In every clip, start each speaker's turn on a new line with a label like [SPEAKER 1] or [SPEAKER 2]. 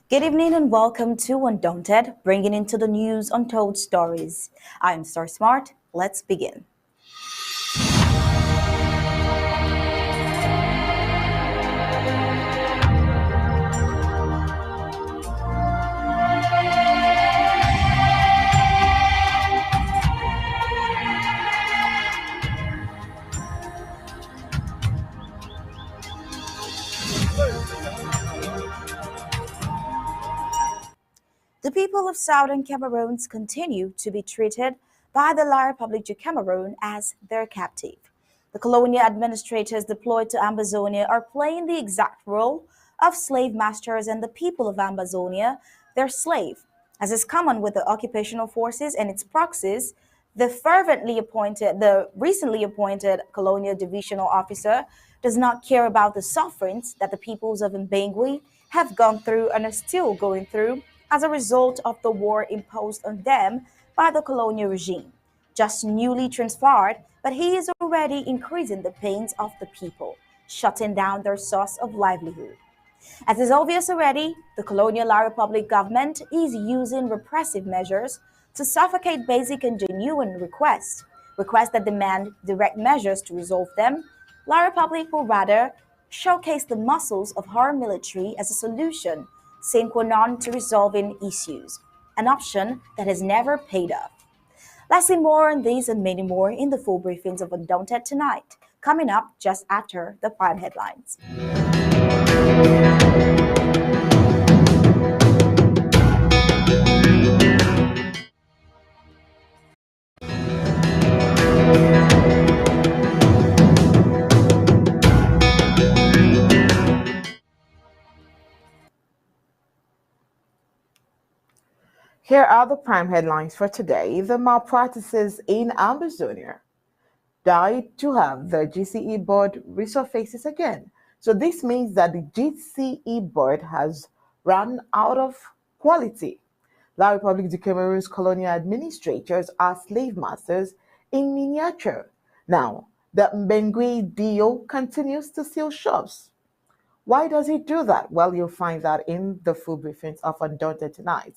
[SPEAKER 1] Good evening and welcome to Undaunted, bringing into the news untold stories. I'm Star Smart. Let's begin. The people of Southern Cameroon continue to be treated by the La Republic of Cameroon as their captive. The colonial administrators deployed to Ambazonia are playing the exact role of slave masters, and the people of Ambazonia, their slave. As is common with the occupational forces and its proxies, the recently appointed colonial divisional officer does not care about the sufferings that the peoples of Mbangui have gone through and are still going through as a result of the war imposed on them by the colonial regime. Just newly transferred, but he is already increasing the pains of the people, shutting down their source of livelihood. As is obvious already, the colonial La Republic government is using repressive measures to suffocate basic and genuine requests that demand direct measures to resolve them. La Republic will rather showcase the muscles of her military as a solution sine qua non to resolving issues, an option that has never paid off. Let's see more on these and many more in the full briefings of Undaunted tonight, coming up just after the prime headlines.
[SPEAKER 2] Here are the prime headlines for today. The malpractices in Amazonia died to have the GCE board resurfaces again. So this means that the GCE board has run out of quality. La République du Cameroon's colonial administrators are slave masters in miniature. Now, the Mbengui Dio continues to steal shops. Why does he do that? Well, you'll find that in the full briefings of Undaunted tonight.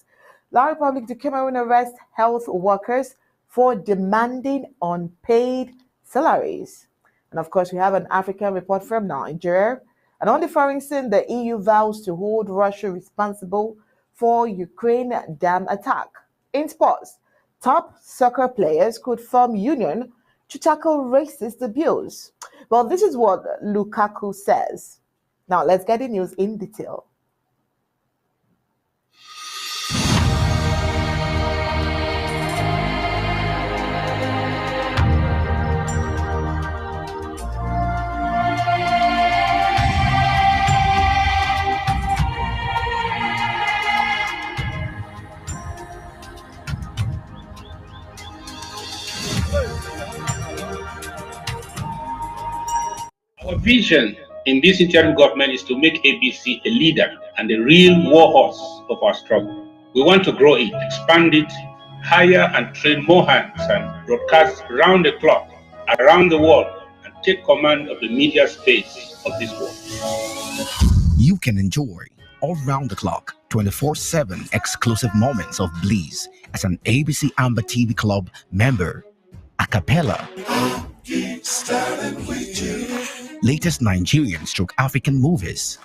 [SPEAKER 2] La République du Cameroon arrests health workers for demanding unpaid salaries. And of course, we have an African report from Nigeria. And on the foreign scene, the EU vows to hold Russia responsible for Ukraine dam attack. In sports, top soccer players could form union to tackle racist abuse. Well, this is what Lukaku says. Now, let's get the news in detail.
[SPEAKER 3] Our vision in this interim government is to make ABC a leader and a real warhorse of our struggle. We want to grow it, expand it, hire and train more hands, and broadcast round the clock, around the world, and take command of the media space of this world.
[SPEAKER 4] You can enjoy all round the clock, 24/7 exclusive moments of bliss as an ABC Amba TV Club member. A cappella. Latest Nigerian / African movies,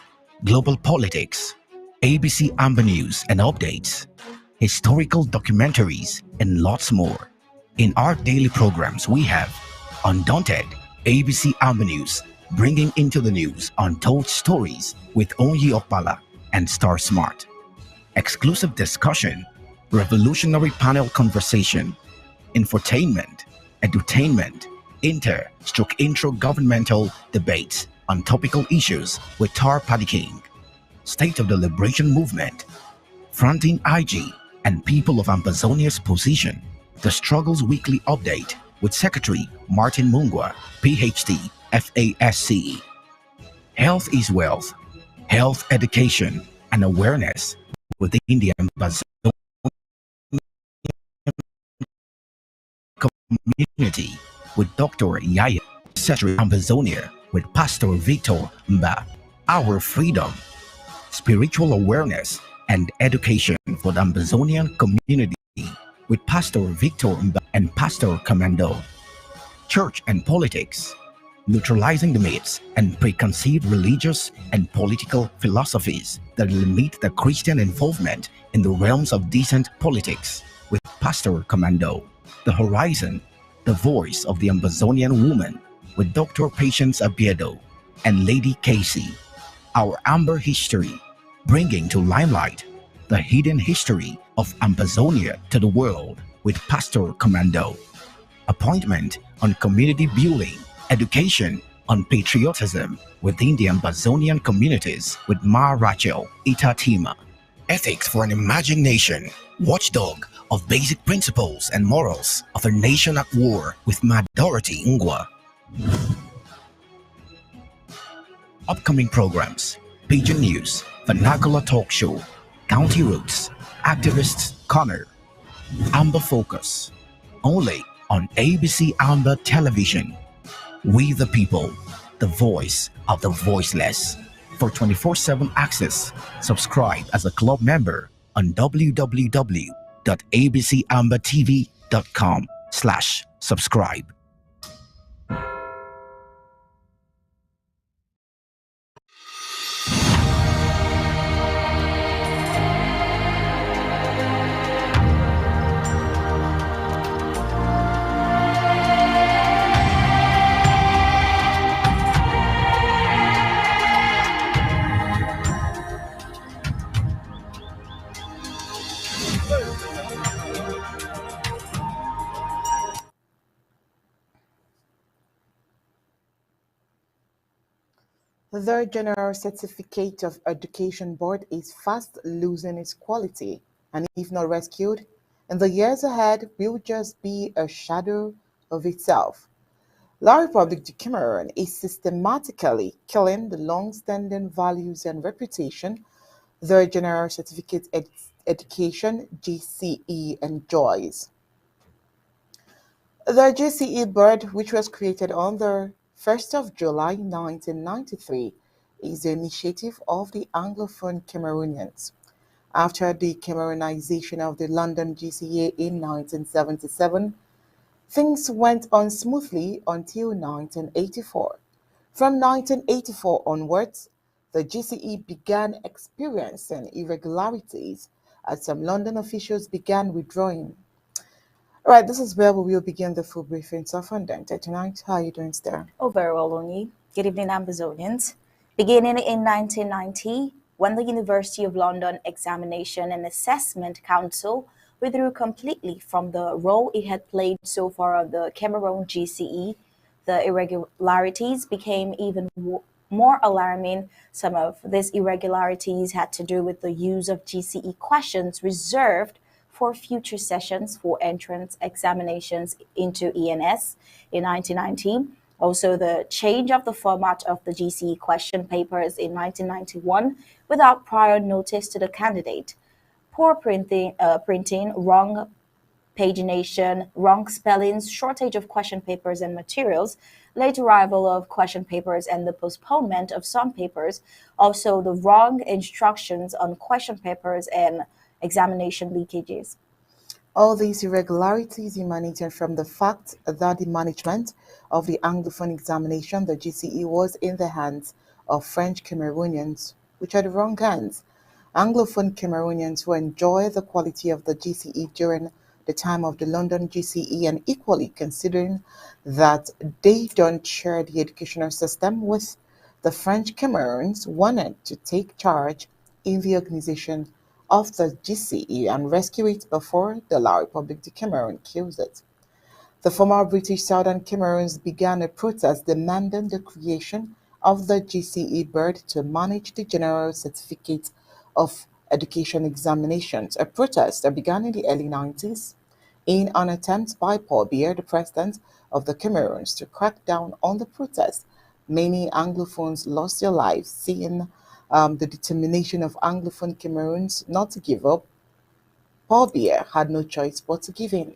[SPEAKER 4] global politics, ABC Amba News and updates, historical documentaries, and lots more. In our daily programs, we have Undaunted, ABC Amba News, bringing into the news untold stories with Onyi Opala and Star Smart. Exclusive discussion, revolutionary panel conversation, infotainment, edutainment, intro governmental debates on topical issues with Tar Paddy King. State of the Liberation Movement, Fronting IG, and People of Ambazonia's Position. The Struggles Weekly Update with Secretary Martin Mungwa, PhD, FASCE. Health is Wealth, Health Education and Awareness within the Ambazonia community with Dr. Yaya, Secretary Ambazonia with Pastor Victor Mba. Our Freedom, Spiritual Awareness and Education for the Ambazonian community with Pastor Victor Mba and Pastor Commando. Church and Politics, Neutralizing the myths and preconceived religious and political philosophies that limit the Christian involvement in the realms of decent politics with Pastor Commando. The Horizon, the voice of the Ambazonian woman with Dr. Patience Abiedo and Lady Casey. Our Amber History, bringing to limelight the hidden history of Ambazonia to the world with Pastor Commando. Appointment on community building, education on patriotism within the Ambazonian communities with Ma Rachel Itatima. Ethics for an Emerging Nation, watchdog of basic principles and morals of a nation at war with Ma Dorothy Ngwa. Upcoming programs: Pigeon News, Vernacular Talk Show, County Roots, Activists Corner, Amba Focus, only on ABC Amba Television. We the people, the voice of the voiceless. For 24/7 access, subscribe as a club member on www.abcambatv.com/subscribe.
[SPEAKER 2] The General Certificate of Education Board is fast losing its quality, and if not rescued, in the years ahead will just be a shadow of itself. La République du Cameroon is systematically killing the long-standing values and reputation the General Certificate Education (GCE) enjoys. The GCE Board, which was created on the 1st of July 1993, is the initiative of the Anglophone Cameroonians. After the Cameroonization of the London GCA in 1977, things went on smoothly until 1984. From 1984 onwards, the GCE began experiencing irregularities as some London officials began withdrawing. All right, this is where we will begin the full briefing. So, Undaunted tonight, how are you doing, Star?
[SPEAKER 1] Oh, very well, Oni. Good evening, Ambazonians. Beginning in 1990, when the University of London Examination and Assessment Council withdrew completely from the role it had played so far on the Cameroon GCE, the irregularities became even more alarming. Some of these irregularities had to do with the use of GCE questions reserved for future sessions for entrance examinations into ENS in 1990. Also, the change of the format of the GCE question papers in 1991 without prior notice to the candidate. Poor printing, wrong pagination, wrong spellings, shortage of question papers and materials, late arrival of question papers and the postponement of some papers, also the wrong instructions on question papers and examination leakages.
[SPEAKER 2] All these irregularities emanated from the fact that the management of the Anglophone examination, the GCE, was in the hands of French Cameroonians, which are the wrong hands. Anglophone Cameroonians who enjoy the quality of the GCE during the time of the London GCE, and equally considering that they don't share the educational system with the French Cameroons, wanted to take charge in the organization of the GCE and rescue it before the La République du Cameroon kills it. The former British Southern Cameroons began a protest demanding the creation of the GCE board to manage the General Certificate of Education examinations, a protest that began in the early 90s in an attempt by Paul Biya, the president of the Cameroons, to crack down on the protest. Many Anglophones lost their lives, seeing the determination of Anglophone Cameroons not to give up. Paul Biya had no choice but to give in.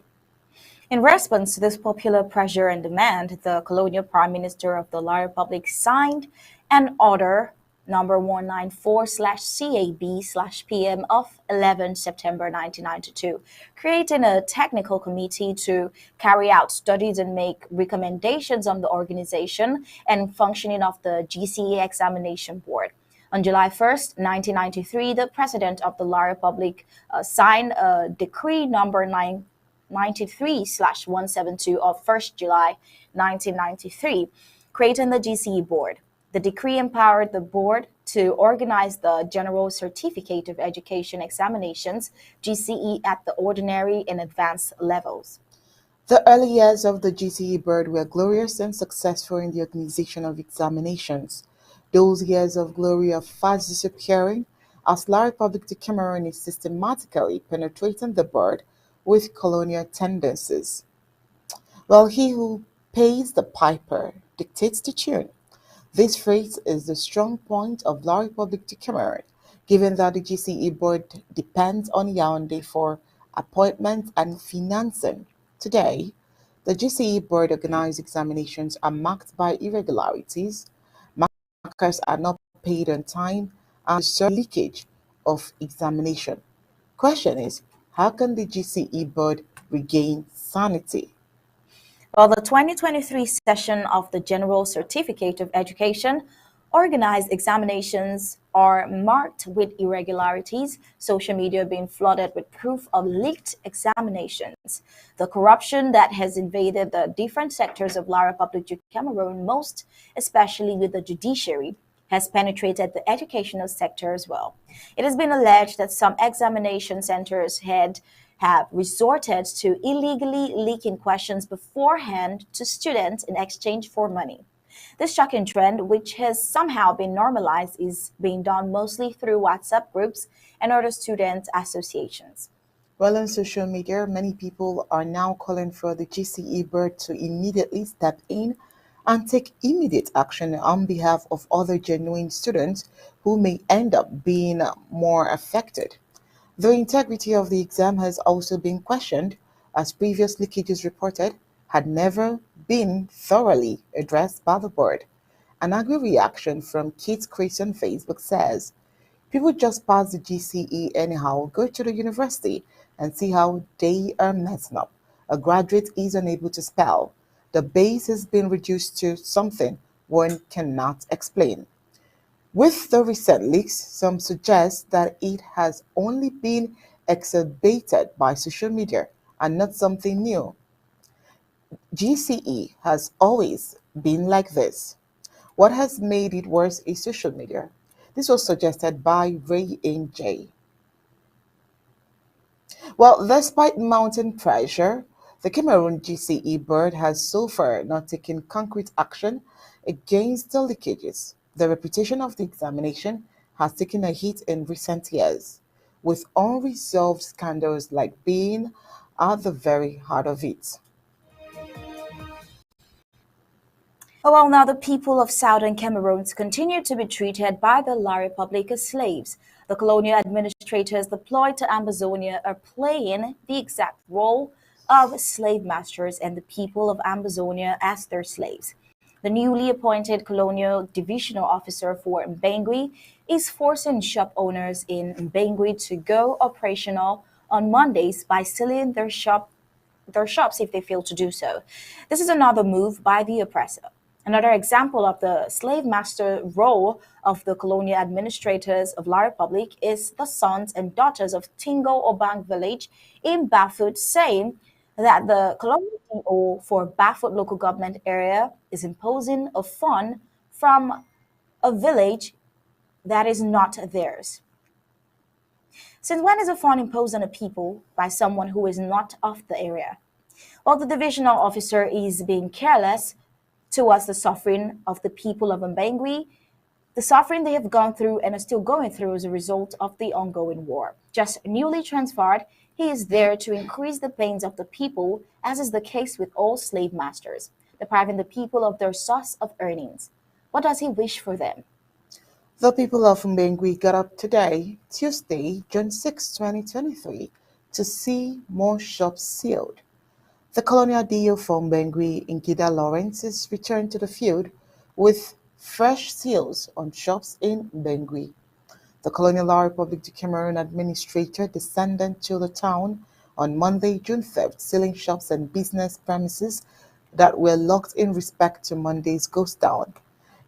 [SPEAKER 1] In response to this popular pressure and demand, the colonial prime minister of the La Republic signed an order number 194/CAB/PM of 11 September 1992, creating a technical committee to carry out studies and make recommendations on the organization and functioning of the GCE examination board. On July 1st, 1993, the president of the La Republic signed a decree number 93/172 of 1st July 1993, creating the GCE board. The decree empowered the board to organize the General Certificate of Education examinations, GCE, at the ordinary and advanced levels.
[SPEAKER 2] The early years of the GCE board were glorious and successful in the organization of examinations. Those years of glory are fast disappearing as La Republic de Cameroon is systematically penetrating the board with colonial tendencies. Well, he who pays the piper dictates the tune. This phrase is the strong point of La Republique du Cameroon, given that the GCE board depends on Yaoundé for appointment and financing. Today, the GCE board organized examinations are marked by irregularities, markers are not paid on time, and leakage of examination. Question is, how can the GCE board regain sanity?
[SPEAKER 1] Well, the 2023 session of the General Certificate of Education organized examinations are marked with irregularities, social media being flooded with proof of leaked examinations, the corruption that has invaded the different sectors of La Republique du Cameroon, most especially with the judiciary, has penetrated the educational sector as well. It has been alleged that some examination centers had have resorted to illegally leaking questions beforehand to students in exchange for money. This shocking trend, which has somehow been normalized, is being done mostly through WhatsApp groups and other student associations.
[SPEAKER 2] Well, on social media, many people are now calling for the GCE board to immediately step in and take immediate action on behalf of other genuine students who may end up being more affected. The integrity of the exam has also been questioned, as previous leakages reported had never been thoroughly addressed by the board. An angry reaction from Kate Chris on Facebook says, people just pass the GCE anyhow, go to the university and see how they are messing up. A graduate is unable to spell. The base has been reduced to something one cannot explain. With the recent leaks, some suggest that it has only been exacerbated by social media and not something new. GCE has always been like this. What has made it worse is social media. This was suggested by Ray N.J. Well, despite mounting pressure, the Cameroon GCE board has so far not taken concrete action against the leakages. The reputation of the examination has taken a hit in recent years, with unresolved scandals like being at the very heart of it.
[SPEAKER 1] Oh, well, now the people of southern Cameroon continue to be treated by the La Republic as slaves. The colonial administrators deployed to Ambazonia are playing the exact role of slave masters and the people of Ambazonia as their slaves. The newly appointed colonial divisional officer for Mbangui is forcing shop owners in Mbangui to go operational on Mondays by sealing their shops if they fail to do so. This is another move by the oppressor. Another example of the slave master role of the colonial administrators of La Republic is the sons and daughters of Tingo Obang village in Bafut saying that the colonial DO for Bafut local government area is imposing a fund from a village that is not theirs. Since when is a fund imposed on a people by someone who is not of the area? Well, the divisional officer is being careless towards the suffering of the people of Mbangui, the suffering they have gone through and are still going through as a result of the ongoing war. Just newly transferred, he is there to increase the pains of the people, as is the case with all slave masters, depriving the people of their source of earnings. What does he wish for them?
[SPEAKER 2] The people of Mbengui got up today, Tuesday, June 6, 2023, to see more shops sealed. The colonial DO from Mbengui, Ngida Lawrence, is returned to the field with fresh seals on shops in Mbengui. The Colonial Law Republic of Cameroon administrator descended to the town on Monday, June 3rd, sealing shops and business premises that were locked in respect to Monday's ghost town.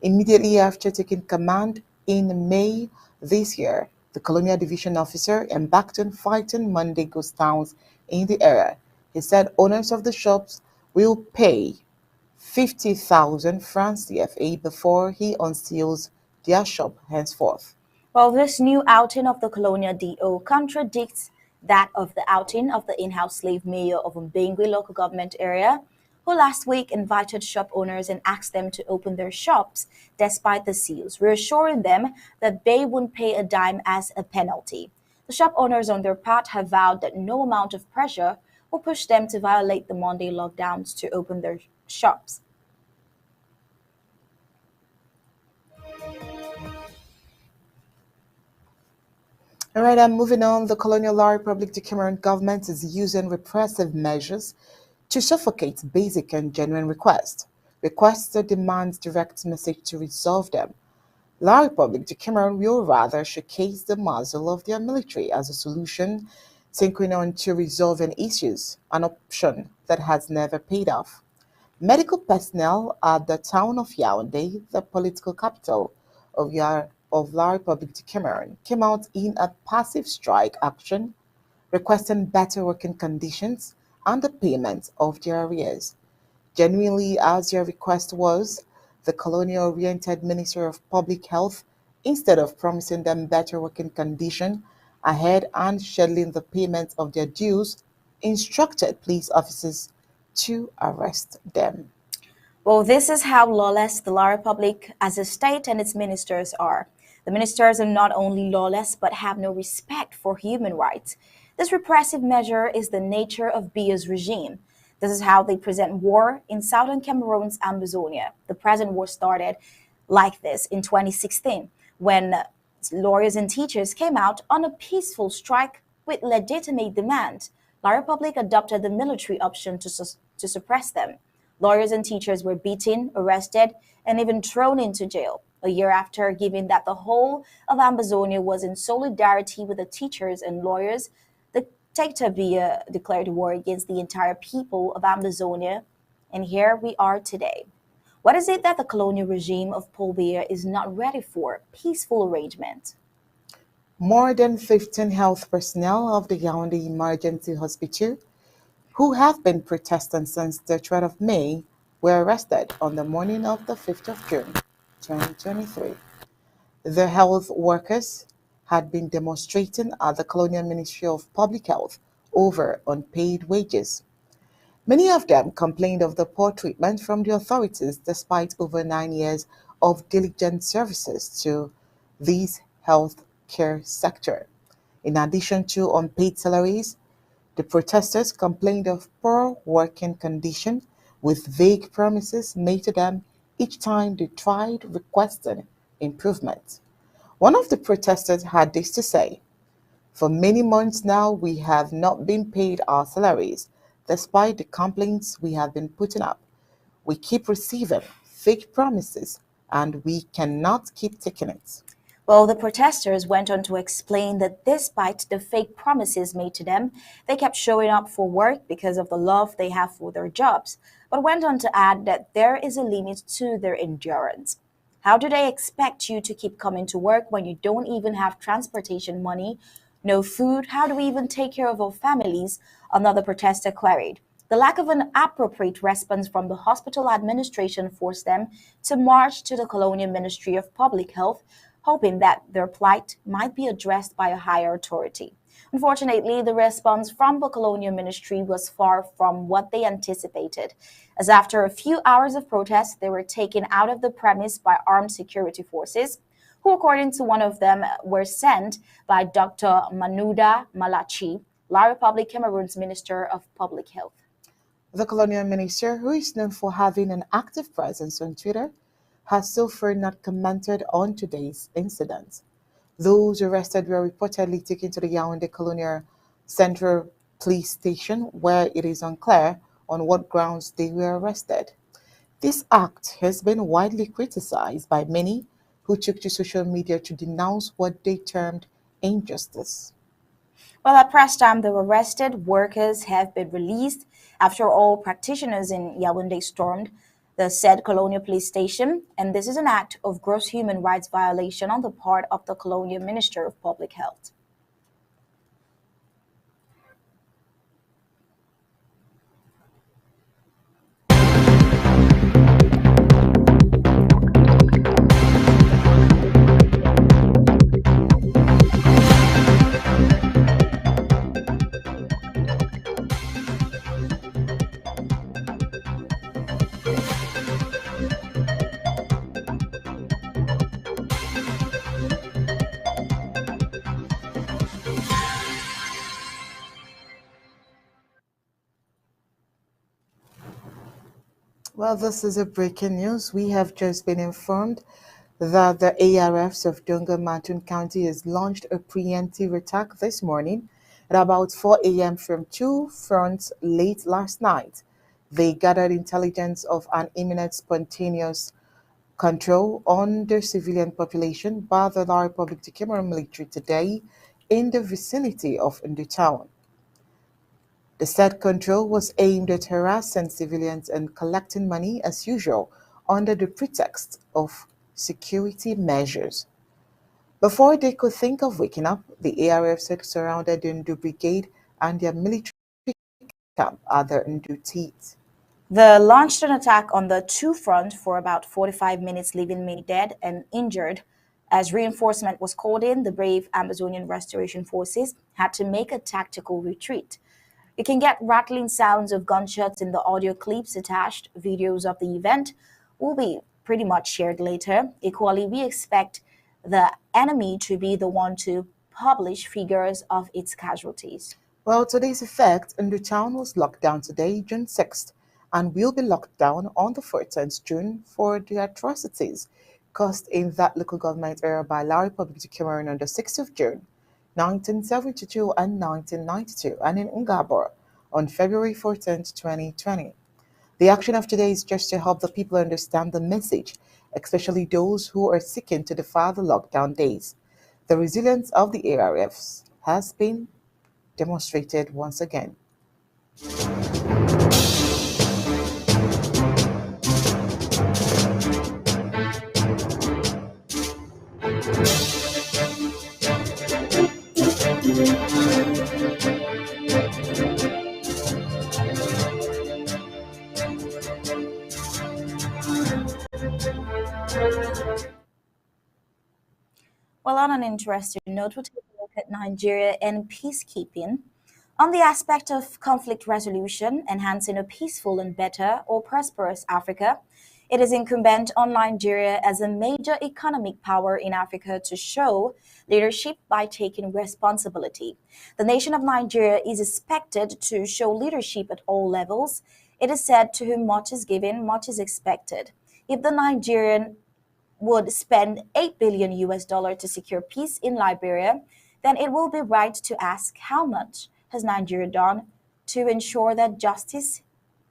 [SPEAKER 2] Immediately after taking command in May this year, the Colonial Division officer embarked on fighting Monday ghost towns in the area. He said owners of the shops will pay 50,000 francs CFA before he unseals their shop henceforth.
[SPEAKER 1] Well, this new outing of the Colonial DO contradicts that of the outing of the in-house slave mayor of Mbengui local government area, who last week invited shop owners and asked them to open their shops despite the seals, reassuring them that they wouldn't pay a dime as a penalty. The shop owners on their part have vowed that no amount of pressure will push them to violate the Monday lockdowns to open their shops.
[SPEAKER 2] All right, I'm moving on. The Colonial Law Republic of Cameroon government is using repressive measures to suffocate basic and genuine requests. Requests or demands direct message to resolve them. La Republic of Cameroon will rather showcase the muzzle of their military as a solution, synchronizing on to resolving issues, an option that has never paid off. Medical personnel at the town of Yaoundé, the political capital of La Republic of Cameroon, came out in a passive strike action requesting better working conditions and the payment of their arrears. Genuinely, as their request was, the colonial-oriented Minister of Public Health, instead of promising them better working conditions ahead and scheduling the payment of their dues, instructed police officers to arrest them.
[SPEAKER 1] Well, this is how lawless the La Republic as a state and its ministers are. The ministers are not only lawless but have no respect for human rights. This repressive measure is the nature of Bia's regime. This is how they present war in southern Cameroon's Amazonia. The present war started like this in 2016 when lawyers and teachers came out on a peaceful strike with legitimate demand. La Republic adopted the military option to suppress them. Lawyers and teachers were beaten, arrested, and even thrown into jail. A year after, given that the whole of Amazonia was in solidarity with the teachers and lawyers, the dictator Biya declared war against the entire people of Amazonia, and here we are today. What is it that the colonial regime of Paul Biya is not ready for? Peaceful arrangement.
[SPEAKER 2] More than 15 health personnel of the Yaoundé Emergency Hospital, who have been protesting since the 12th of May, were arrested on the morning of the 5th of June, 2023. The health workers had been demonstrating at the Colonial Ministry of Public Health over unpaid wages. Many of them complained of the poor treatment from the authorities despite over 9 years of diligent services to this health care sector. In addition to unpaid salaries, the protesters complained of poor working conditions with vague promises made to them each time they tried requesting improvement. One of the protesters had this to say: "For many months now, we have not been paid our salaries, despite the complaints we have been putting up. We keep receiving fake promises, and we cannot keep taking it."
[SPEAKER 1] Well, the protesters went on to explain that despite the fake promises made to them, they kept showing up for work because of the love they have for their jobs, but went on to add that there is a limit to their endurance. How do they expect you to keep coming to work when you don't even have transportation money, no food? How do we even take care of our families? Another protester queried. The lack of an appropriate response from the hospital administration forced them to march to the Colonial Ministry of Public Health, hoping that their plight might be addressed by a higher authority. Unfortunately, the response from the colonial ministry was far from what they anticipated, as after a few hours of protest, they were taken out of the premise by armed security forces, who, according to one of them, were sent by Dr. Manuda Malachi, La Republic Cameroon's Minister of Public Health.
[SPEAKER 2] The colonial minister, who is known for having an active presence on Twitter, has so far not commented on today's incident. Those arrested were reportedly taken to the Yaoundé Colonial Central Police Station, where it is unclear on what grounds they were arrested. This act has been widely criticized by many who took to social media to denounce what they termed injustice.
[SPEAKER 1] Well, at press time, the arrested workers have been released after all practitioners in Yaoundé stormed the said colonial police station, and this is an act of gross human rights violation on the part of the colonial minister of public health.
[SPEAKER 2] Well, this is a breaking news. We have just been informed that the ARFs of Dunga Mountain County has launched a preemptive attack this morning at about 4 a.m. from two fronts late last night. They gathered intelligence of an imminent spontaneous control on the civilian population by the Republic of Cameroon military today in the vicinity of Town. The said control was aimed at harassing civilians and collecting money as usual under the pretext of security measures. Before they could think of waking up, the ARF had surrounded the Ndu brigade and their military camp at the Ndu teeth.
[SPEAKER 1] They launched an attack on the two fronts for about 45 minutes, leaving many dead and injured. As reinforcement was called in, the brave Amazonian Restoration Forces had to make a tactical retreat. You can get rattling sounds of gunshots in the audio clips attached. Videos of the event will be pretty much shared later. Equally, we expect the enemy to be the one to publish figures of its casualties.
[SPEAKER 2] Well, today's effect, Town was locked down today, June 6th, and will be locked down on the 14th June for the atrocities caused in that local government area by La Republic of Cameroon on the 6th of June, 1972 and 1992, and in Ngabor on February 14th, 2020. The action of today is just to help the people understand the message, especially those who are seeking to defy the lockdown days. The resilience of the ARFs has been demonstrated once again.
[SPEAKER 1] Well, on an interesting note, we'll take a look at Nigeria and peacekeeping. On the aspect of conflict resolution, enhancing a peaceful and better or prosperous Africa, it is incumbent on Nigeria as a major economic power in Africa to show leadership by taking responsibility. The nation of Nigeria is expected to show leadership at all levels. It is said, to whom much is given, much is expected. If the Nigerian would spend 8 billion US dollar to secure peace in Liberia, then it will be right to ask, how much has Nigeria done to ensure that justice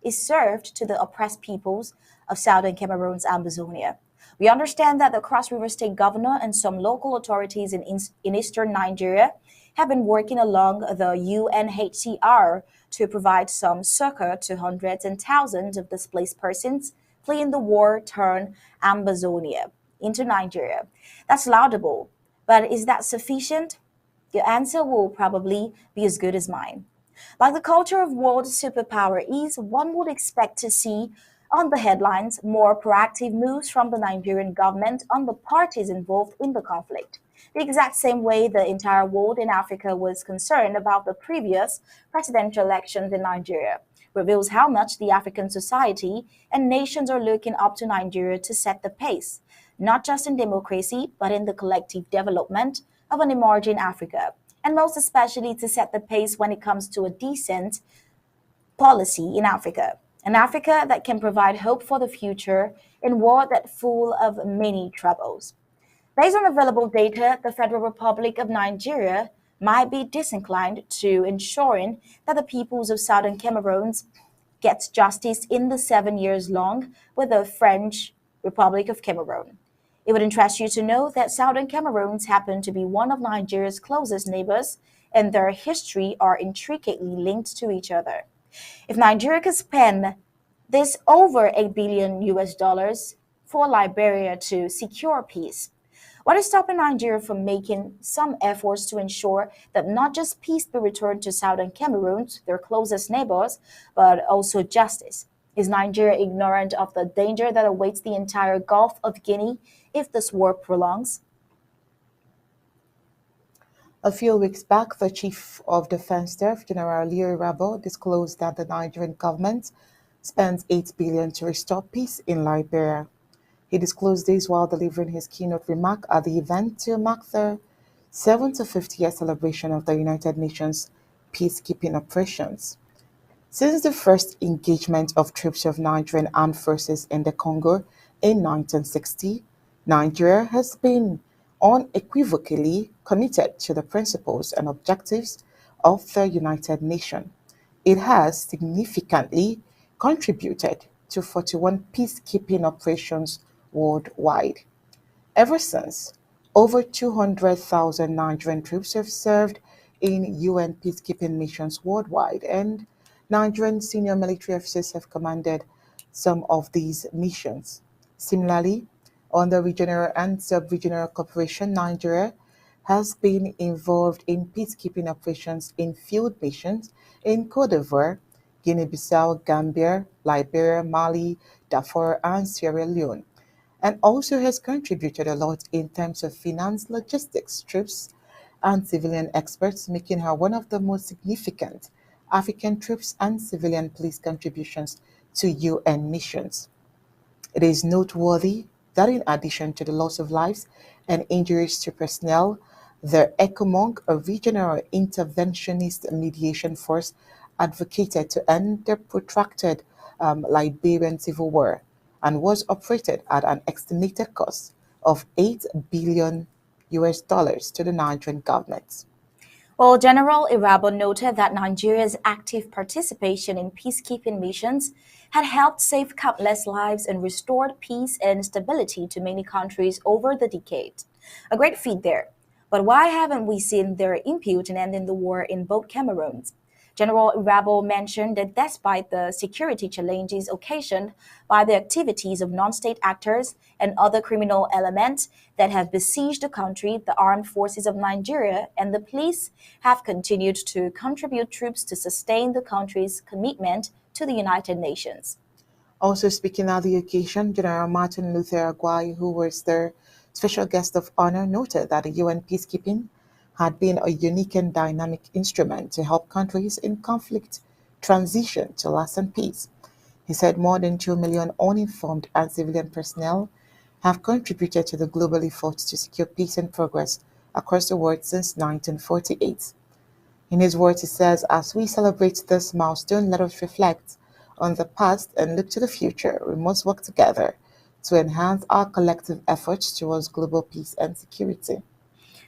[SPEAKER 1] is served to the oppressed peoples of southern Cameroon's Amazonia. We understand that the Cross River State Governor and some local authorities in eastern Nigeria have been working along the UNHCR to provide some succor to hundreds and thousands of displaced persons fleeing the war-torn Amazonia into Nigeria. That's laudable, but is that sufficient? Your answer will probably be as good as mine. Like the culture of world superpower is, one would expect to see on the headlines more proactive moves from the Nigerian government on the parties involved in the conflict. The exact same way the entire world in Africa was concerned about the previous presidential elections in Nigeria reveals how much the African society and nations are looking up to Nigeria to set the pace, not just in democracy, but in the collective development of an emerging Africa, and most especially to set the pace when it comes to a decent policy in Africa. An Africa that can provide hope for the future in a world that's full of many troubles. Based on available data, the Federal Republic of Nigeria might be disinclined to ensuring that the peoples of Southern Cameroon gets justice in the 7 years long with the French Republic of Cameroon. It would interest you to know that Southern Cameroons happen to be one of Nigeria's closest neighbors, and their history are intricately linked to each other. If Nigeria could spend this over 8 billion US dollars for Liberia to secure peace, what is stopping Nigeria from making some efforts to ensure that not just peace be returned to Southern Cameroon, their closest neighbors, but also justice? Is Nigeria ignorant of the danger that awaits the entire Gulf of Guinea if this war prolongs?
[SPEAKER 2] A few weeks back, the Chief of Defense Staff, General Leo Rabo, disclosed that the Nigerian government spends 8 billion to restore peace in Liberia. He disclosed this while delivering his keynote remark at the event to mark the 75th-year celebration of the United Nations peacekeeping operations. Since the first engagement of troops of Nigerian armed forces in the Congo in 1960, Nigeria has been unequivocally committed to the principles and objectives of the United Nations. It has significantly contributed to 41 peacekeeping operations worldwide. Ever since, over 200,000 Nigerian troops have served in UN peacekeeping missions worldwide, and Nigerian senior military officers have commanded some of these missions. Similarly, under regional and sub-regional cooperation, Nigeria has been involved in peacekeeping operations in field missions in Cote d'Ivoire, Guinea-Bissau, Gambia, Liberia, Mali, Darfur, and Sierra Leone, and also has contributed a lot in terms of finance, logistics, troops, and civilian experts, making her one of the most significant African troops and civilian police contributions to UN missions. It is noteworthy that in addition to the loss of lives and injuries to personnel, the ECOMOG, a regional interventionist mediation force, advocated to end the protracted Liberian civil war and was operated at an estimated cost of 8 billion US dollars to the Nigerian government.
[SPEAKER 1] Well, General Irabo noted that Nigeria's active participation in peacekeeping missions had helped save countless lives and restored peace and stability to many countries over the decade. A great feat there. But why haven't we seen their input in ending the war in both Cameroons? General Irabo mentioned that despite the security challenges occasioned by the activities of non-state actors and other criminal elements that have besieged the country, the armed forces of Nigeria and the police have continued to contribute troops to sustain the country's commitment to the United Nations.
[SPEAKER 2] Also speaking at the occasion, General Martin Luther Aguayi, who was the special guest of honor, noted that the UN peacekeeping had been a unique and dynamic instrument to help countries in conflict transition to lasting peace. He said more than 2 million uninformed and civilian personnel have contributed to the global efforts to secure peace and progress across the world since 1948. In his words, he says, as we celebrate this milestone, let us reflect on the past and look to the future. We must work together to enhance our collective efforts towards global peace and security.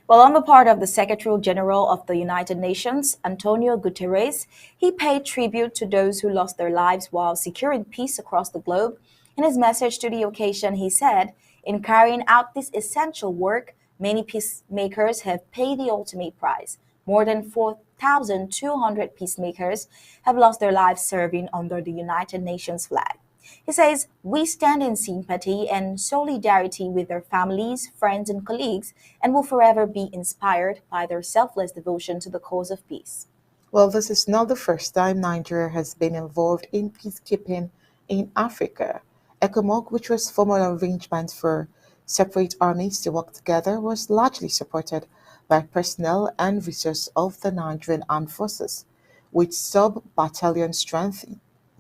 [SPEAKER 1] Well, on the part of the Secretary General of the United Nations, Antonio Guterres, he paid tribute to those who lost their lives while securing peace across the globe. In his message to the occasion, he said, in carrying out this essential work, many peacemakers have paid the ultimate price. More than 4,200 peacemakers have lost their lives serving under the United Nations flag. He says, we stand in sympathy and solidarity with their families, friends, and colleagues, and will forever be inspired by their selfless devotion to the cause of peace.
[SPEAKER 2] Well, this is not the first time Nigeria has been involved in peacekeeping in Africa. ECOMOG, which was formal arrangement for separate armies to work together was largely supported by personnel and resources of the Nigerian Armed Forces, with sub-battalion strength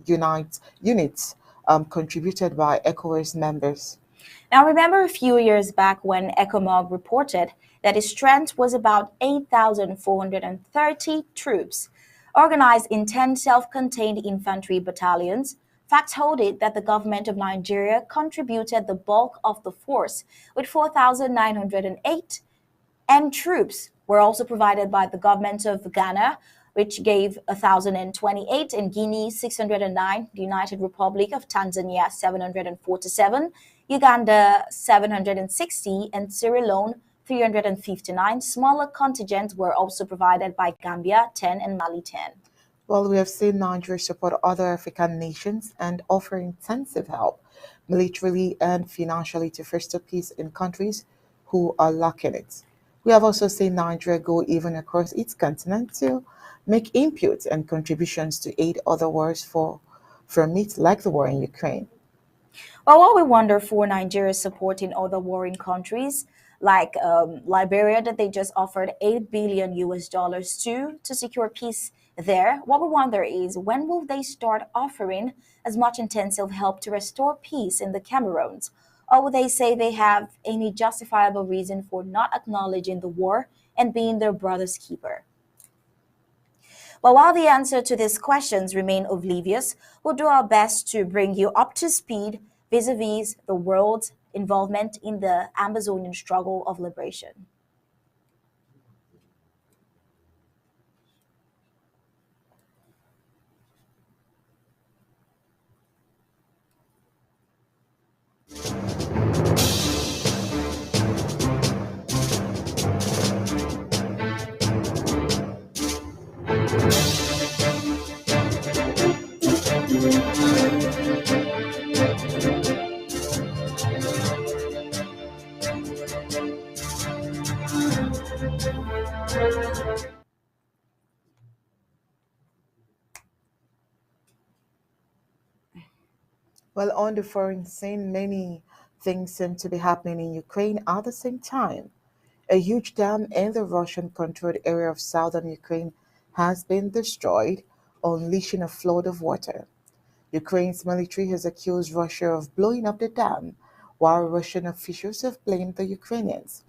[SPEAKER 2] units contributed by ECOWAS members.
[SPEAKER 1] Now, remember a few years back when ECOMOG reported that its strength was about 8,430 troops, organized in 10 self contained infantry battalions. Facts hold it that the government of Nigeria contributed the bulk of the force with 4,908, and troops were also provided by the government of Ghana, which gave 1,028, in Guinea 609, the United Republic of Tanzania 747, Uganda 760, and Sierra Leone 359. Smaller contingents were also provided by Gambia 10 and Mali 10.
[SPEAKER 2] Well, we have seen Nigeria support other African nations and offer intensive help, militarily and financially, to foster peace in countries who are lacking it. We have also seen Nigeria go even across its continent to make inputs and contributions to aid other wars from it, like the war in Ukraine.
[SPEAKER 1] Well, while we wonder for Nigeria's support in other warring countries, like Liberia, that they just offered 8 billion US dollars to secure peace there, what we wonder is when will they start offering as much intensive help to restore peace in the Cameroons? Or will they say they have any justifiable reason for not acknowledging the war and being their brother's keeper? But while the answer to these questions remain oblivious, we'll do our best to bring you up to speed vis-a-vis the world's involvement in the Amazonian struggle of liberation.
[SPEAKER 2] Well, on the foreign scene, many things seem to be happening in Ukraine at the same time. A huge dam in the Russian controlled area of southern Ukraine has been destroyed, unleashing a flood of water. Ukraine's military has accused Russia of blowing up the dam, while Russian officials have blamed the Ukrainians.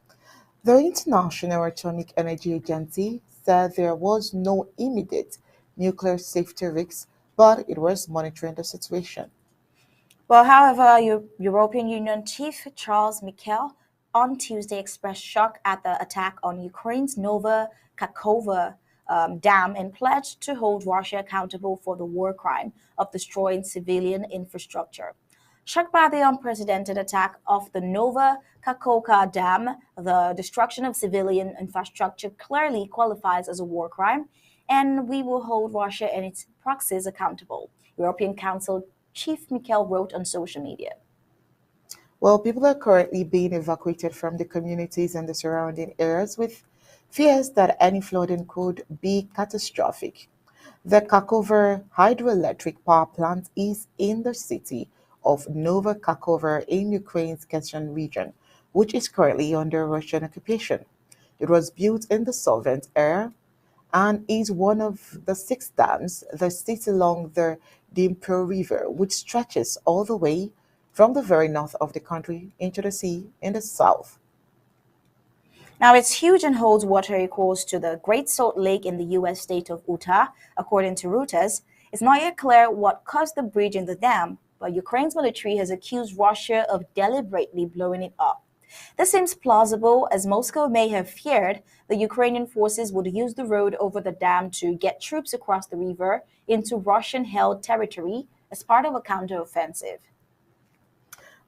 [SPEAKER 2] The International Atomic Energy Agency said there was no immediate nuclear safety risk, but it was monitoring the situation.
[SPEAKER 1] Well, however, European Union Chief Charles Michel on Tuesday expressed shock at the attack on Ukraine's Nova Kakhovka dam and pledged to hold Russia accountable for the war crime of destroying civilian infrastructure. Shocked by the unprecedented attack of the Nova Kakhovka dam, the destruction of civilian infrastructure clearly qualifies as a war crime, and we will hold Russia and its proxies accountable. European Council Chief Mikel wrote on social media.
[SPEAKER 2] Well, people are currently being evacuated from the communities and the surrounding areas with fears that any flooding could be catastrophic. The Kakover hydroelectric power plant is in the city of Nova Kakover in Ukraine's Kherson region, which is currently under Russian occupation. It was built in the Soviet era and is one of the six dams that sit along the Dnipro River, which stretches all the way from the very north of the country into the sea in the south.
[SPEAKER 1] Now, it's huge and holds water equals to the Great Salt Lake in the U.S. state of Utah, according to Reuters. It's not yet clear what caused the breach in the dam, but Ukraine's military has accused Russia of deliberately blowing it up. This seems plausible, as Moscow may have feared the Ukrainian forces would use the road over the dam to get troops across the river into Russian-held territory as part of a counteroffensive.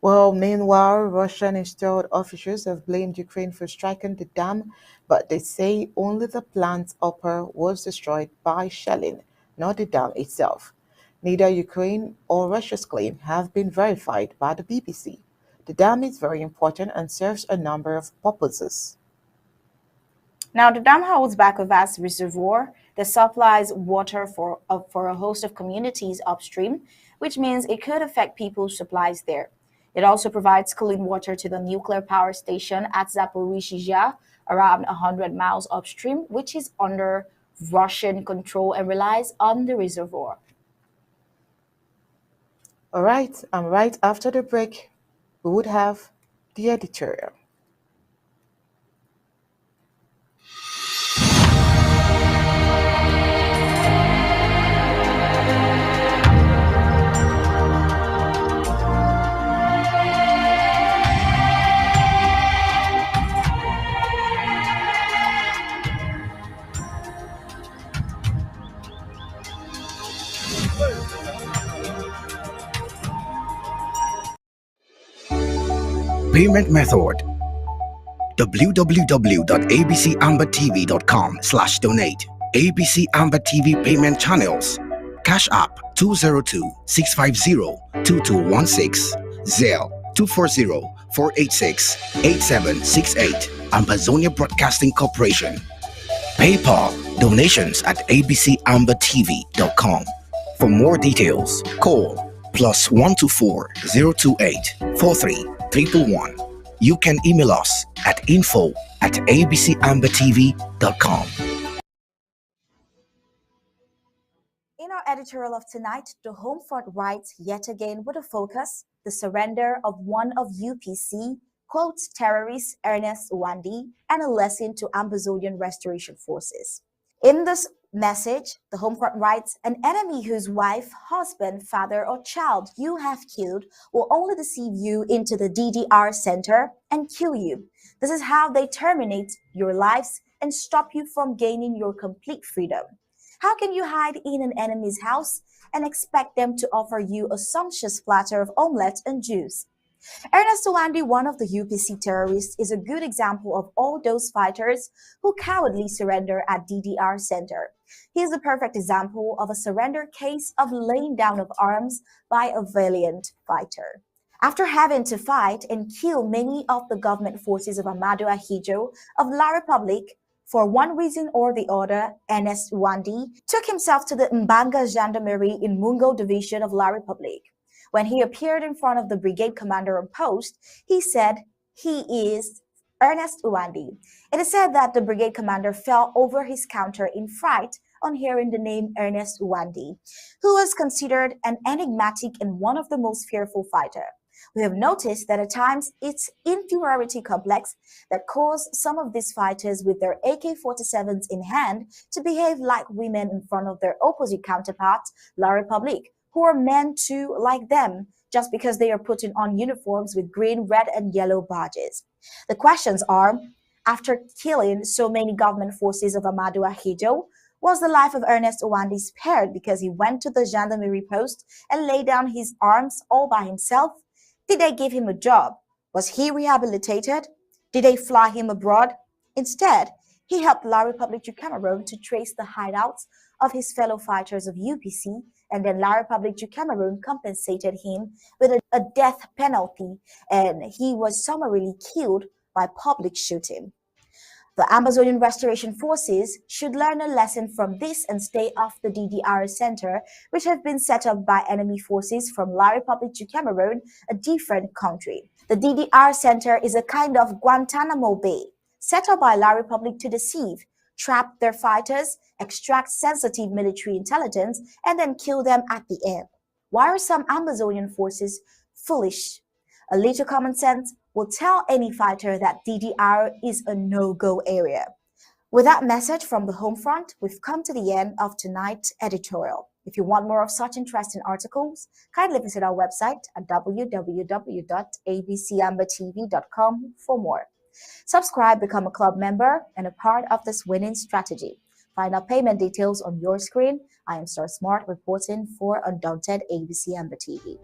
[SPEAKER 2] Well, meanwhile, Russian installed officials have blamed Ukraine for striking the dam, but they say only the plant's upper was destroyed by shelling, not the dam itself. Neither Ukraine or Russia's claim have been verified by the BBC. The dam is very important and serves a number of purposes.
[SPEAKER 1] Now, the dam holds back a vast reservoir that supplies water for a host of communities upstream, which means it could affect people's supplies there. It also provides clean water to the nuclear power station at Zaporizhzhia, around 100 miles upstream, which is under Russian control and relies on the reservoir.
[SPEAKER 2] All right, and right after the break, we would have the editorial.
[SPEAKER 4] Payment method: www.abcambertv.com/donate. ABC Amber TV payment channels: Cash App 202-650-2216, Zelle 240-486-8768, Ambazonia Broadcasting Corporation. PayPal donations at abcambertv.com. For more details, call +124 028 43 321. You can email us at info@abcambertv.com.
[SPEAKER 1] In our editorial of tonight, the Homefront writes yet again with a focus: the surrender of one of UPC, quotes terrorist Ernest Uwandi, and a lesson to Ambazonian restoration forces. In this message, the Homefront writes, an enemy whose wife, husband, father, or child you have killed will only deceive you into the DDR center and kill you. This is how they terminate your lives and stop you from gaining your complete freedom. How can you hide in an enemy's house and expect them to offer you a sumptuous platter of omelette and juice? Ernest Uwandi, one of the UPC terrorists, is a good example of all those fighters who cowardly surrender at DDR center. He is a perfect example of a surrender case of laying down of arms by a valiant fighter. After having to fight and kill many of the government forces of Amadou Ahidjo of La Republique, for one reason or the other, Ernest Uwandi took himself to the Mbanga Gendarmerie in Mungo Division of La Republique. When he appeared in front of the brigade commander on post, he said he is Ernest Uwandi. It is said that the brigade commander fell over his counter in fright on hearing the name Ernest Uwandi, who was considered an enigmatic and one of the most fearful fighters. We have noticed that at times it's inferiority complex that caused some of these fighters with their AK-47s in hand to behave like women in front of their opposite counterparts, La Republique, who are men too like them, just because they are putting on uniforms with green, red, and yellow badges. The questions are, after killing so many government forces of Amadou Ahidjo, was the life of Ernest Uwandi spared because he went to the gendarmerie post and laid down his arms all by himself? Did they give him a job? Was he rehabilitated? Did they fly him abroad? Instead, he helped La Republique du Cameroon to trace the hideouts of his fellow fighters of UPC, and then La Republique du Cameroon compensated him with a death penalty, and he was summarily killed by public shooting. The Amazonian Restoration Forces should learn a lesson from this and stay off the DDR center, which have been set up by enemy forces from La Republique du Cameroon, a different country. The DDR center is a kind of Guantanamo Bay, set up by La Republique to deceive, trap their fighters, extract sensitive military intelligence, and then kill them at the end. Why are some Amazonian forces foolish? A little common sense will tell any fighter that DDR is a no-go area. With that message from the home front, we've come to the end of tonight's editorial. If you want more of such interesting articles, kindly visit our website at www.abcambertv.com for more. Subscribe, become a club member, and a part of this winning strategy. Find out payment details on your screen. I am Star Smart reporting for Undaunted ABC Amber TV.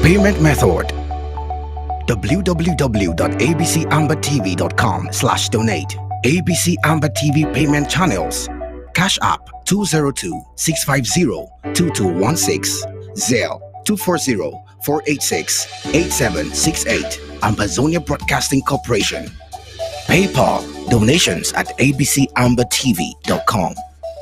[SPEAKER 4] Payment method: www.abcambertv.com/donate. ABC Amber TV payment channels: Cash App 202-650-2216, Zelle 240-486-8768, Ambazonia Broadcasting Corporation. PayPal donations at abcambertv.com.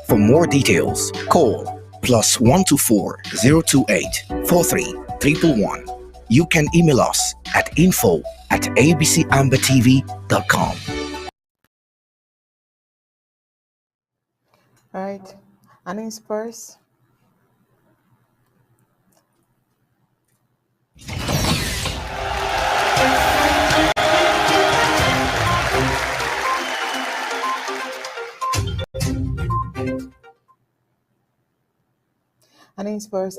[SPEAKER 4] For more details, call +124 028 43 111. You can email us at info@abcambertv.com.
[SPEAKER 2] All right. And in Spurs,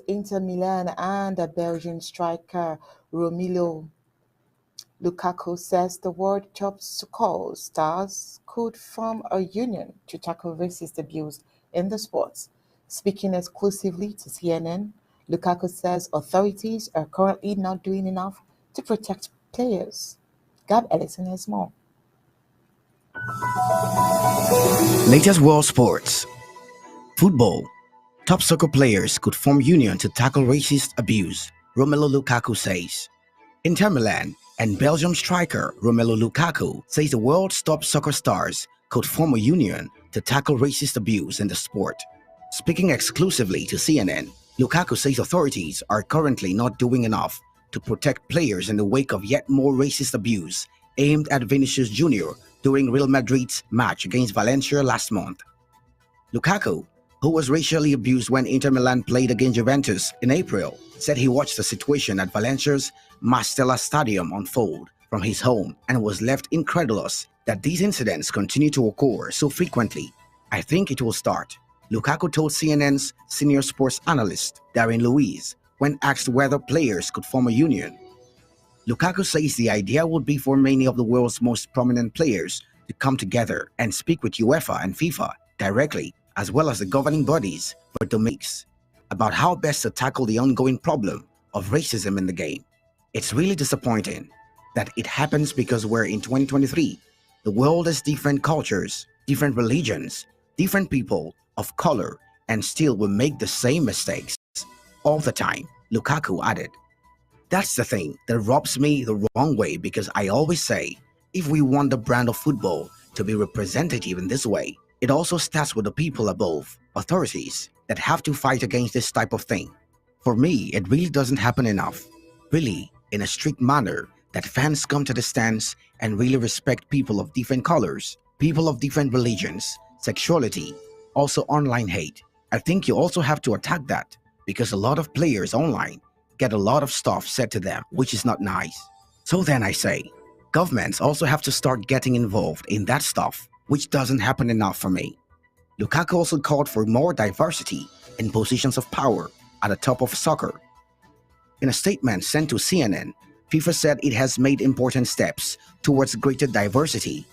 [SPEAKER 2] Inter Milan and the Belgian striker Romelu Lukaku says the world top soccer stars could form a union to tackle racist abuse in the sport. Speaking exclusively to CNN, Lukaku says authorities are currently not doing enough to protect players. Gab Ellison has more.
[SPEAKER 4] Latest world sports. Football. Top soccer players could form union to tackle racist abuse, Romelu Lukaku says. Inter Milan and Belgium striker Romelu Lukaku says the world's top soccer stars could form a union to tackle racist abuse in the sport. Speaking exclusively to CNN, Lukaku says authorities are currently not doing enough to protect players in the wake of yet more racist abuse aimed at Vinicius Jr. during Real Madrid's match against Valencia last month. Lukaku, who was racially abused when Inter Milan played against Juventus in April, said he watched the situation at Valencia's Mastella Stadium unfold from his home and was left incredulous that these incidents continue to occur so frequently. I think it will start, Lukaku told CNN's senior sports analyst Darren Louise when asked whether players could form a union. Lukaku says the idea would be for many of the world's most prominent players to come together and speak with UEFA and FIFA directly, as well as the governing bodies for domains, about how best to tackle the ongoing problem of racism in the game. It's really disappointing that it happens because we're in 2023. The world has different cultures, different religions, different people of color, and still we make the same mistakes all the time, Lukaku added. That's the thing that rubs me the wrong way because I always say, if we want the brand of football to be representative in this way, it also starts with the people above, authorities, that have to fight against this type of thing. For me, it really doesn't happen enough. Really, in a strict manner, that fans come to the stands and really respect people of different colors, people of different religions, sexuality, also online hate. I think you also have to attack that because a lot of players online get a lot of stuff said to them, which is not nice. So then I say, governments also have to start getting involved in that stuff, which doesn't happen enough for me. Lukaku also called for more diversity in positions of power at the top of soccer. In a statement sent to CNN, FIFA said it has made important steps towards greater diversity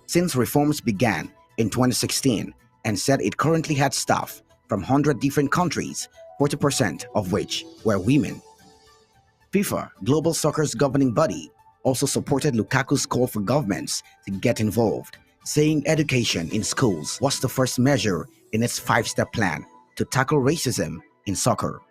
[SPEAKER 4] since reforms began in 2016 and said it currently had staff from 100 different countries, 40% of which were women. FIFA, global soccer's governing body, also supported Lukaku's call for governments to get involved, saying education in schools was the first measure in its 5-step plan to tackle racism in soccer.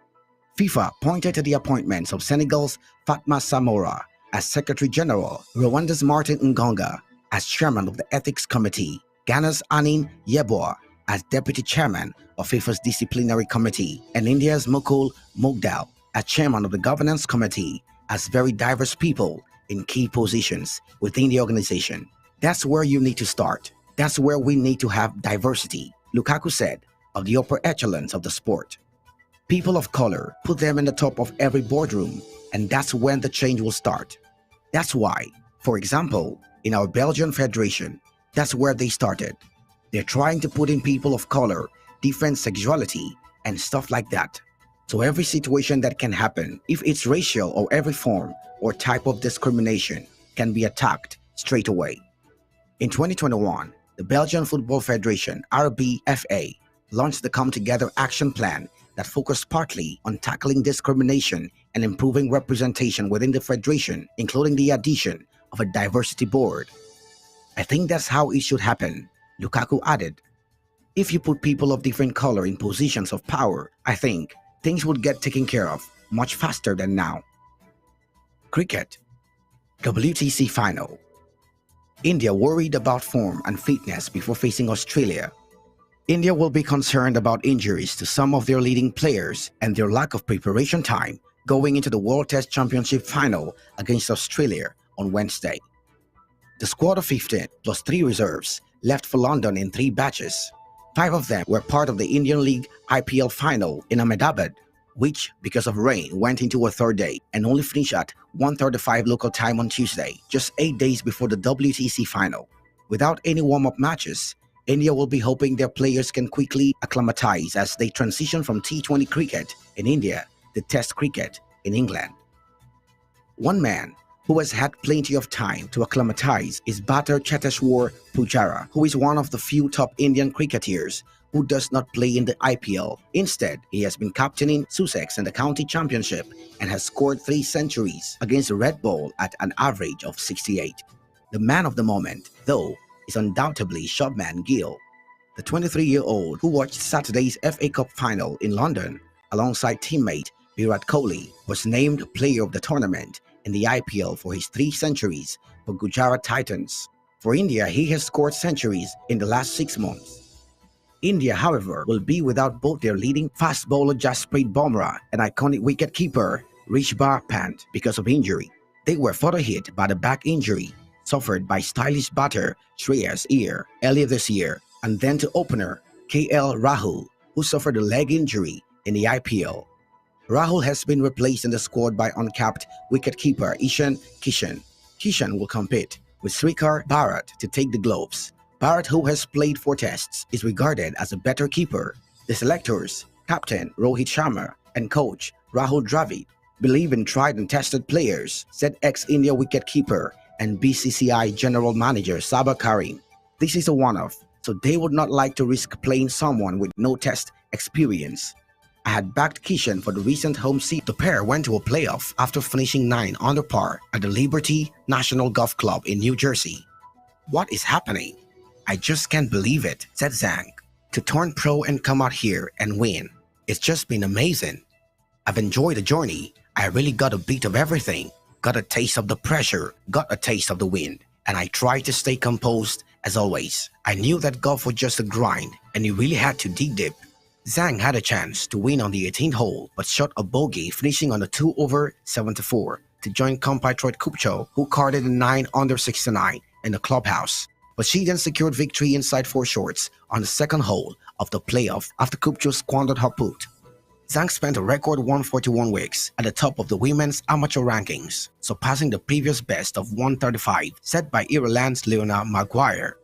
[SPEAKER 4] FIFA pointed to the appointments of Senegal's Fatma Samora as Secretary General, Rwanda's Martin Ngonga as Chairman of the Ethics Committee, Ghana's Anin Yeboah as Deputy Chairman of FIFA's Disciplinary Committee, and India's Mukul Mogdal as Chairman of the Governance Committee, as very diverse people in key positions within the organization. That's where you need to start. That's where we need to have diversity, Lukaku said, of the upper echelons of the sport. People of color, put them in the top of every boardroom, and that's when the change will start. That's why, for example, in our Belgian Federation, that's where they started. They're trying to put in people of color, different sexuality, and stuff like that. So every situation that can happen, if it's racial or every form or type of discrimination, can be attacked straight away. In 2021, the Belgian Football Federation, RBFA, launched the Come Together Action Plan that focused partly on tackling discrimination and improving representation within the federation, including the addition of a diversity board. I think that's how it should happen, Lukaku added. If you put people of different color in positions of power, I think things would get taken care of much faster than now. Cricket. WTC Final. India worried about form and fitness before facing Australia. India will be concerned about injuries to some of their leading players and their lack of preparation time going into the World Test Championship final against Australia on Wednesday. The squad of 15 plus 3 reserves left for London in 3 batches. 5 of them were part of the Indian League IPL final in Ahmedabad, which, because of rain, went into a third day and only finished at 1:35 local time on Tuesday, just 8 days before the WTC final. Without any warm-up matches, India will be hoping their players can quickly acclimatize as they transition from T20 cricket in India to Test cricket in England. One man who has had plenty of time to acclimatize is batter Cheteshwar Pujara, who is one of the few top Indian cricketers who does not play in the IPL. Instead, he has been captaining Sussex in the county championship and has scored 3 centuries against the Red Bull at an average of 68. The man of the moment, though, is undoubtedly Shubman Gill. The 23-year-old who watched Saturday's FA Cup final in London alongside teammate Virat Kohli was named player of the tournament in the IPL for his 3 centuries for Gujarat Titans. For India, he has scored centuries in the last 6 months. India, however, will be without both their leading fast bowler Jasprit Bumrah and iconic wicketkeeper Rishabh Pant because of injury. They were further hit by the back injury suffered by stylish batter Shreyas Iyer earlier this year, and then to opener KL Rahul, who suffered a leg injury in the IPL. Rahul has been replaced in the squad by uncapped wicketkeeper Ishan Kishan. Kishan will compete with Srikar Bharat to take the gloves. Bharat, who has played 4 tests, is regarded as a better keeper. The selectors, captain Rohit Sharma and coach Rahul Dravid, believe in tried and tested players, said ex-India wicketkeeper and BCCI General Manager Sabah Karim. This is a one-off, so they would not like to risk playing someone with no test experience. I had backed Kishan for the recent home seat. The pair went to a playoff after finishing 9 under par at the Liberty National Golf Club in New Jersey. What is happening? I just can't believe it, said Zhang. To turn pro and come out here and win. It's just been amazing. I've enjoyed the journey. I really got a bit of everything. Got a taste of the pressure, got a taste of the wind, and I tried to stay composed as always. I knew that golf was just a grind and you really had to dig deep. Zhang had a chance to win on the 18th hole but shot a bogey finishing on a 2 over 74 to join compatriot Kupcho, who carded a 9 under 69 in the clubhouse. But she then secured victory inside 4 shorts on the 2nd hole of the playoff after Kupcho squandered her putt. Zhang spent a record 141 weeks at the top of the women's amateur rankings, surpassing the previous best of 135 set by Ireland's Leona Maguire.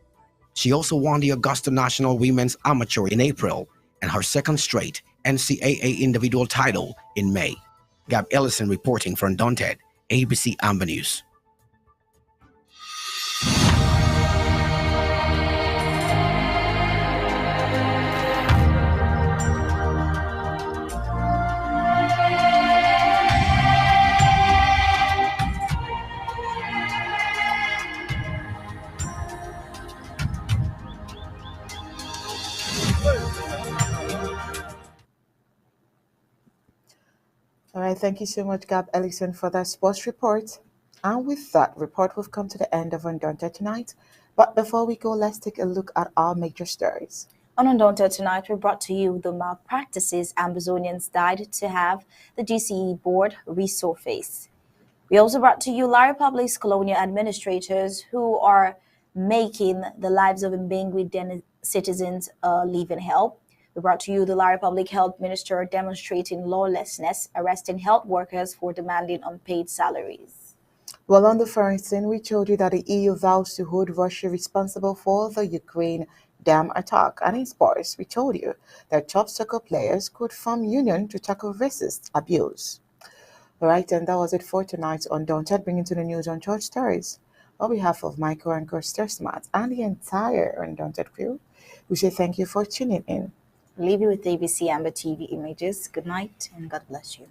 [SPEAKER 4] She also won the Augusta National Women's Amateur in April and her 2nd straight NCAA individual title in May. Gab Ellison reporting for Undaunted, ABC Amba News.
[SPEAKER 2] All right, thank you so much, Gab Ellison, for that sports report. And with that report, we've come to the end of Undaunted tonight. But before we go, let's take a look at our major stories.
[SPEAKER 1] On Undaunted tonight, we brought to you the malpractices Ambazonians died to have the GCE board resurface. We also brought to you Lara Public's colonial administrators who are making the lives of Mbengui citizens living hell. We brought to you the Lara Public Health Minister demonstrating lawlessness, arresting health workers for demanding unpaid salaries.
[SPEAKER 2] Well, on the first scene, we told you that the EU vows to hold Russia responsible for the Ukraine dam attack. And in sports, we told you that top soccer players could form union to tackle racist abuse. All right, and that was it for tonight's Undaunted, bringing to the news on Church Stories. On behalf of Michael and Kirsten Smart and the entire Undaunted crew, we say thank you for tuning in.
[SPEAKER 1] We'll leave you with ABC Amba TV images. Good night and God bless you.